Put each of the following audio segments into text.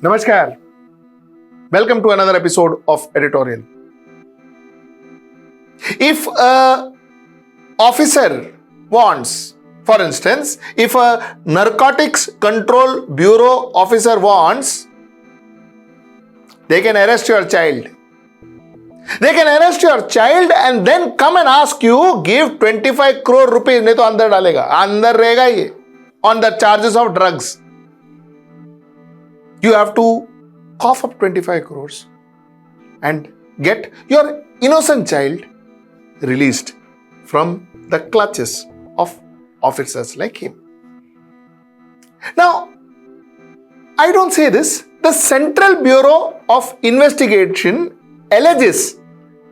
Namaskar. Welcome to another episode of Editorial. If a officer wants, for instance, if a narcotics control bureau officer wants, they can arrest your child. They can arrest your child and then come and ask you, give 25 crore rupees, नहीं तो अंदर डालेगा, अंदर रहेगा ये, on the charges of drugs. You have to cough up 25 crores and get your innocent child released from the clutches of officers like him. Now, I don't say this. The Central Bureau of Investigation alleges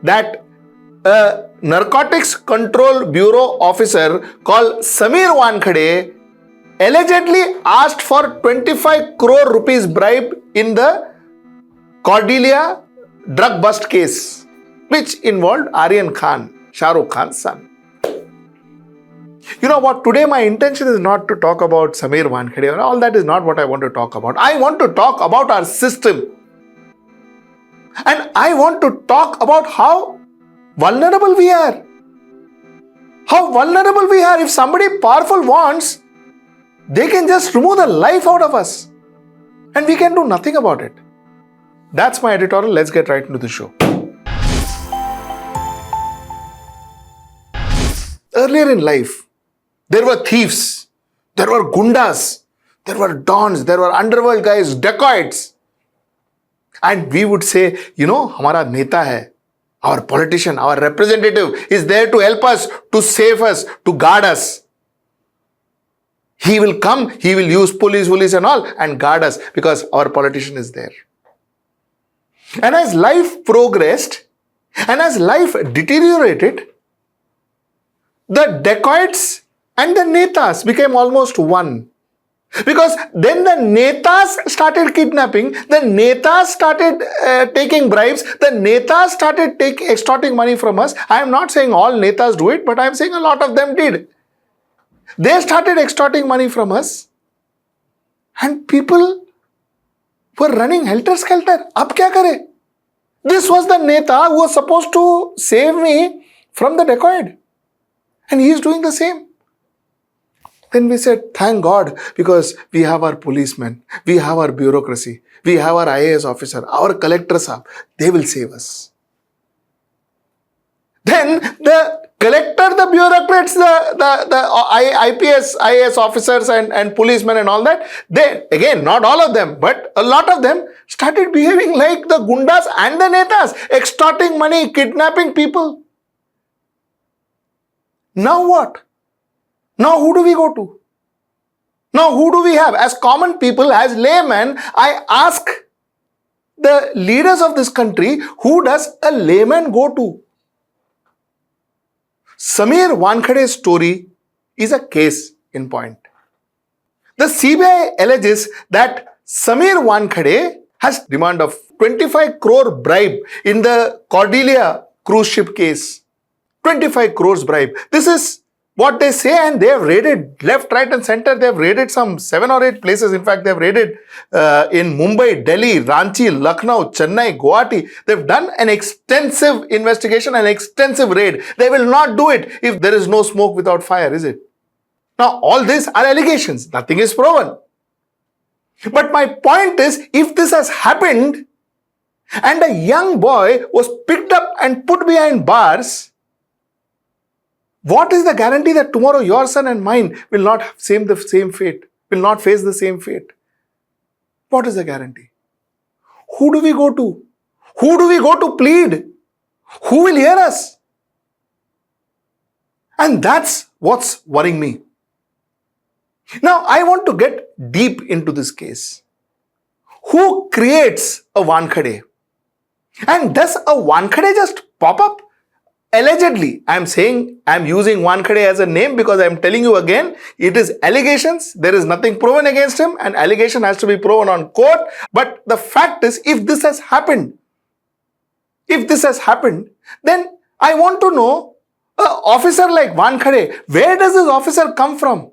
that a narcotics control bureau officer called Sameer Wankhede allegedly asked for 25 crore rupees bribe in the Cordelia drug bust case, which involved Aryan Khan, Shah Rukh Khan's son. You know what? Today my intention is not to talk about Sameer Wankhede. All that is not what I want to talk about. I want to talk about our system. And I want to talk about how vulnerable we are. How vulnerable we are. If somebody powerful wants, they can just remove the life out of us. And we can do nothing about it. That's my editorial. Let's get right into the show. Earlier in life, there were thieves, there were gundas, there were dons, there were underworld guys, dacoits. And we would say, you know, hamara neta hai, our politician, our representative is there to help us, to save us, to guard us. He will come, he will use police and all and guard us because our politician is there. And as life progressed and as life deteriorated, the dacoits and the netas became almost one. Because then the netas started kidnapping, the netas started taking bribes, the netas started extorting money from us. I am not saying all netas do it, but I am saying a lot of them did. They started extorting money from us and people were running helter-skelter. Ab kya kare? This was the neta who was supposed to save me from the dacoit. And he is doing the same. Then we said, thank God, because we have our policemen, we have our bureaucracy, we have our IAS officer, our collector sahab, they will save us. Then the collector, the bureaucrats, the IPS, IAS officers and policemen and all that, they, again, not all of them, but a lot of them started behaving like the gundas and the netas, extorting money, kidnapping people. Now what? Now who do we go to? Now who do we have? As common people, as laymen, I ask the leaders of this country, who does a layman go to? Sameer Wankhede's story is a case in point. The CBI alleges that Sameer Wankhede has demand of 25 crore bribe in the Cordelia cruise ship case. 25 crores bribe. This is what they say, and they have raided left, right and center. They have raided some 7 or 8 places. In fact, they have raided in Mumbai, Delhi, Ranchi, Lucknow, Chennai, Guwahati. They've done an extensive investigation, an extensive raid. They will not do it if there is no smoke without fire, is it? Now, all these are allegations. Nothing is proven. But my point is, if this has happened and a young boy was picked up and put behind bars, what is the guarantee that tomorrow your son and mine will not face the same fate, will not face the same fate? What is the guarantee? Who do we go to? Who do we go to plead? Who will hear us? And that's what's worrying me. Now, I want to get deep into this case. Who creates a Wankhede? And does a Wankhede just pop up? Allegedly, I am saying, I am using Wankhede as a name because I am telling you again, it is allegations. There is nothing proven against him, and allegation has to be proven on court. But the fact is, if this has happened, then I want to know, an officer like Wankhede, where does this officer come from?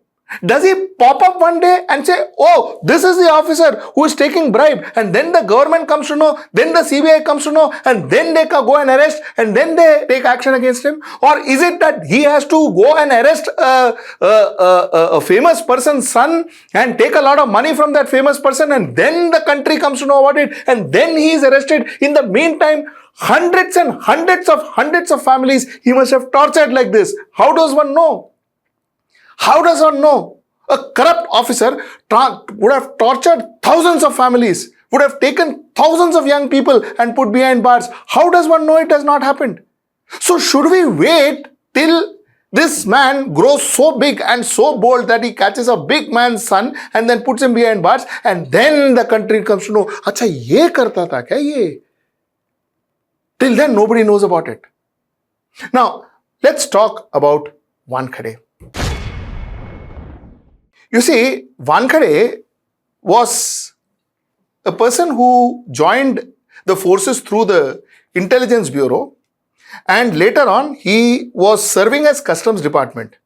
Does he pop up one day and say, oh, this is the officer who is taking bribe, and then the government comes to know, then the CBI comes to know, and then they go and arrest, and then they take action against him? Or is it that he has to go and arrest a famous person's son and take a lot of money from that famous person, and then the country comes to know about it, and then he is arrested? In the meantime, hundreds and hundreds of families he must have tortured like this. How does one know? How does one know? A corrupt officer would have tortured thousands of families, would have taken thousands of young people and put behind bars. How does one know it has not happened? So should we wait till this man grows so big and so bold that he catches a big man's son and then puts him behind bars, and then the country comes to know, acha ye karta tha kya ye? Till then nobody knows about it. Now let's talk about Wankhede. You see, Wankhede was a person who joined the forces through the intelligence bureau, and later on he was serving as customs department.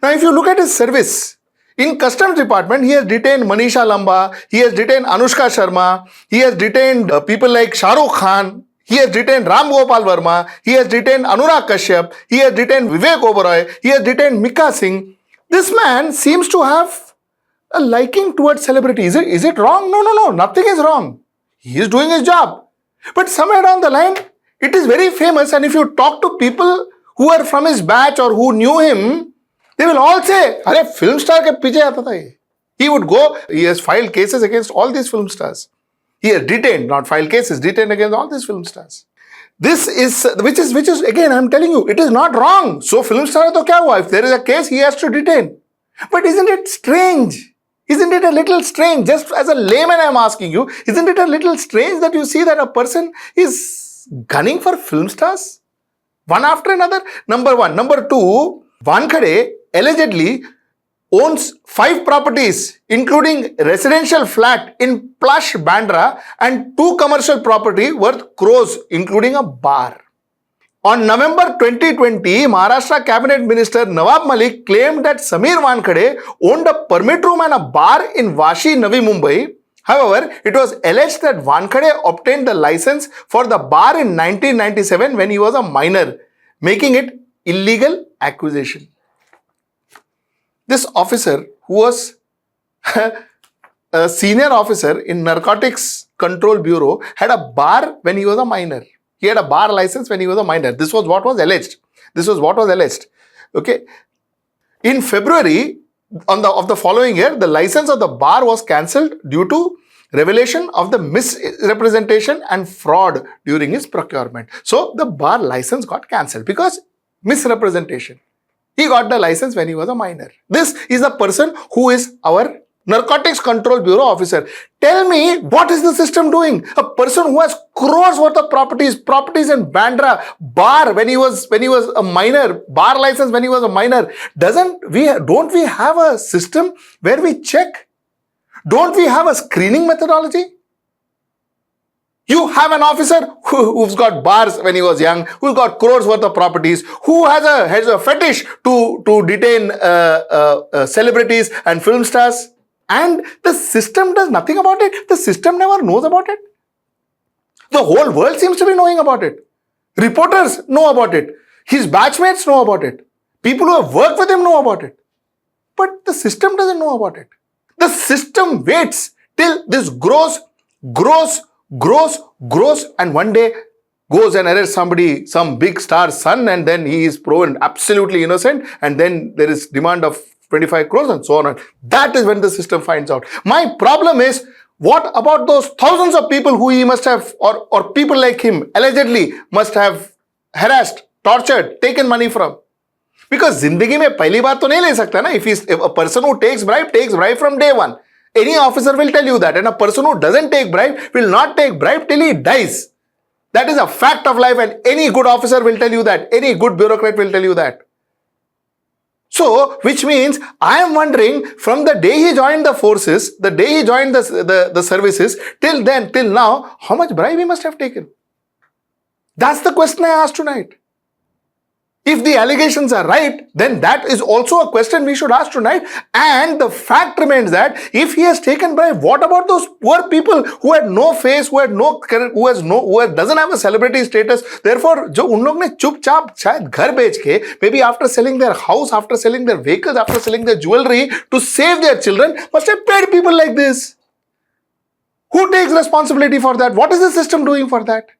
Now if you look at his service, in customs department he has detained Manisha Lamba, he has detained Anushka Sharma, he has detained people like Shah Rukh Khan, he has detained Ram Gopal Verma, he has detained Anurag Kashyap, he has detained Vivek Oberoi, he has detained Mika Singh. This man seems to have a liking towards celebrity. Is it wrong? No. Nothing is wrong. He is doing his job. But somewhere down the line, it is very famous, and if you talk to people who are from his batch or who knew him, they will all say, "Arey, film star ke piche aata tha ye." He would go, he has filed cases against all these film stars. He has detained, not filed cases, detained against all these film stars. This is, which is again, I am telling you, it is not wrong. So film star to kya hua? If there is a case, he has to detain. But isn't it strange? Isn't it a little strange? Just as a layman I am asking you, isn't it a little strange that you see that a person is gunning for film stars? One after another? Number one. Number two, Wankhede allegedly owns 5 properties, including residential flat in plush Bandra and 2 commercial property worth crores, including a bar. On November 2020, Maharashtra Cabinet Minister Nawab Malik claimed that Sameer Wankhede owned a permit room and a bar in Vashi, Navi Mumbai. However, it was alleged that Wankhede obtained the license for the bar in 1997 when he was a minor, making it illegal acquisition. This officer, who was a senior officer in Narcotics Control Bureau, had a bar when he was a minor. He had a bar license when he was a minor. This was what was alleged. Okay. In February of the following year, the license of the bar was cancelled due to revelation of the misrepresentation and fraud during his procurement. So the bar license got cancelled because misrepresentation. He got the license when he was a minor. This is the person who is our Narcotics Control Bureau officer. Tell me, what is the system doing? A person who has crores worth of properties in Bandra, bar when he was a minor, bar license when he was a minor. Don't we have a system where we check? Don't we have a screening methodology? You have an officer who's got bars when he was young, who's got crores worth of properties, who has a fetish to detain celebrities and film stars. And the system does nothing about it. The system never knows about it. The whole world seems to be knowing about it. Reporters know about it. His batchmates know about it. People who have worked with him know about it. But the system doesn't know about it. The system waits till this grows, and one day goes and arrests somebody, some big star's son, and then he is proven absolutely innocent, and then there is demand of 25 crores and so on. That is when the system finds out. My problem is, what about those thousands of people who he must have, or people like him, allegedly must have harassed, tortured, taken money from? Because zindagi mein pehli baat to nahi le sakta na. If a person who takes bribe from day one. Any officer will tell you that. And a person who doesn't take bribe will not take bribe till he dies. That is a fact of life, and any good officer will tell you that. Any good bureaucrat will tell you that. So, which means, I am wondering, from the day he joined the forces, the day he joined the services, till now, how much bribe he must have taken? That's the question I asked tonight. If the allegations are right, then that is also a question we should ask tonight. And the fact remains that if he has taken bribe, what about those poor people who had no face, who doesn't have a celebrity status? Therefore, जो उन लोग ने चुपचाप शायद घर बेच के, maybe after selling their house, after selling their vehicles, after selling their jewelry to save their children, must have paid people like this. Who takes responsibility for that? What is the system doing for that?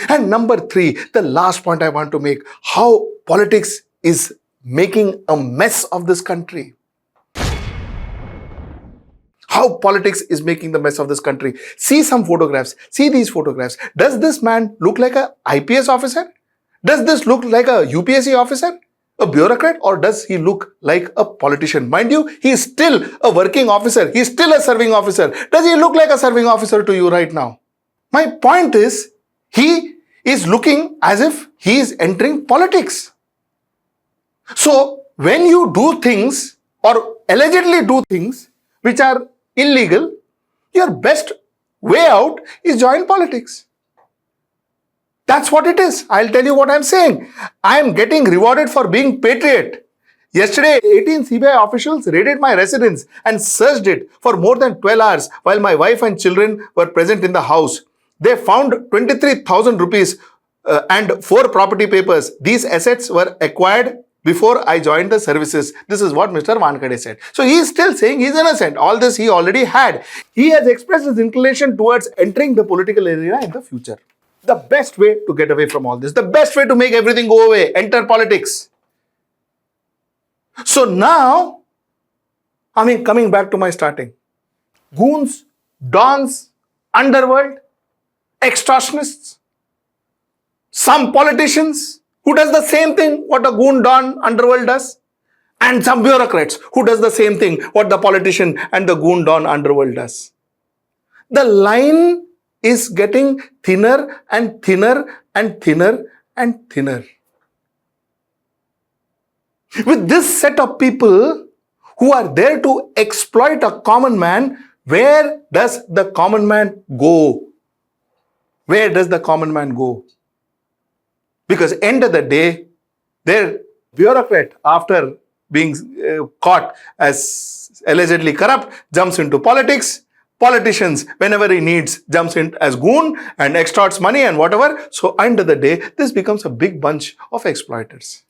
And number 3, the last point I want to make, how politics is making a mess of this country. How politics is making the mess of this country. See some photographs. See these photographs. Does this man look like an IPS officer? Does this look like a UPSC officer? A bureaucrat? Or does he look like a politician? Mind you, he is still a working officer. He is still a serving officer. Does he look like a serving officer to you right now? My point is, he is looking as if he is entering politics. So, when you do things or allegedly do things which are illegal, your best way out is join politics. That's what it is. I'll tell you what I'm saying. I'm getting rewarded for being patriot. Yesterday, 18 CBI officials raided my residence and searched it for more than 12 hours while my wife and children were present in the house. They found 23,000 rupees and 4 property papers. These assets were acquired before I joined the services. This is what Mr. Wankhede said. So he is still saying he is innocent. All this he already had. He has expressed his inclination towards entering the political arena in the future. The best way to get away from all this, the best way to make everything go away, enter politics. So now, coming back to my starting, goons, dons, underworld, extortionists, some politicians who does the same thing what a goon, don, underworld does, and some bureaucrats who does the same thing what the politician and the goon, don, underworld does. The line is getting thinner and thinner and thinner and thinner. With this set of people who are there to exploit a common man, where does the common man go? Where does the common man go? Because end of the day, their bureaucrat, after being caught as allegedly corrupt, jumps into politics. Politicians, whenever he needs, jumps in as goon and extorts money and whatever. So end of the day, this becomes a big bunch of exploiters.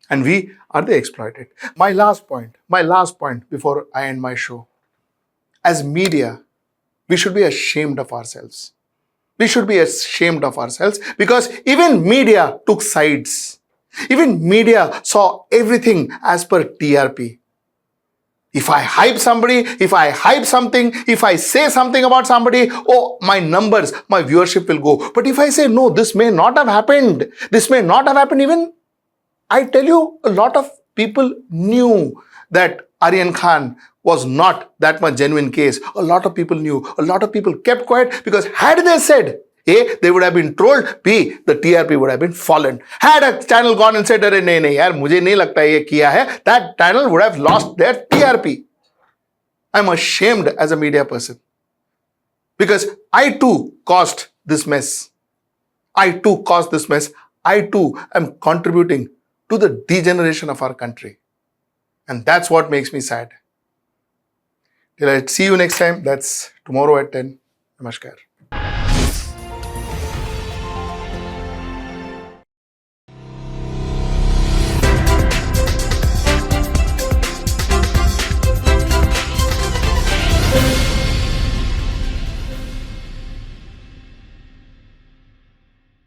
And we are the exploited. My last point before I end my show. As media, we should be ashamed of ourselves. We should be ashamed of ourselves because even media took sides. Even media saw everything as per TRP. If I hype somebody, if I hype something, if I say something about somebody, oh, my numbers, my viewership will go. But if I say, no, this may not have happened, even I tell you, a lot of people knew that Aryan Khan was not that much genuine case. A lot of people knew. A lot of people kept quiet because had they said, A, they would have been trolled. B, the TRP would have been fallen. Had a channel gone and said, "Arey nahi, yaar, mujhe nahi lagta ye kiya hai," that channel would have lost their TRP. I'm ashamed as a media person because I too caused this mess. I too am contributing to the degeneration of our country. And that's what makes me sad. Till I see you next time. That's tomorrow at 10. Namaskar.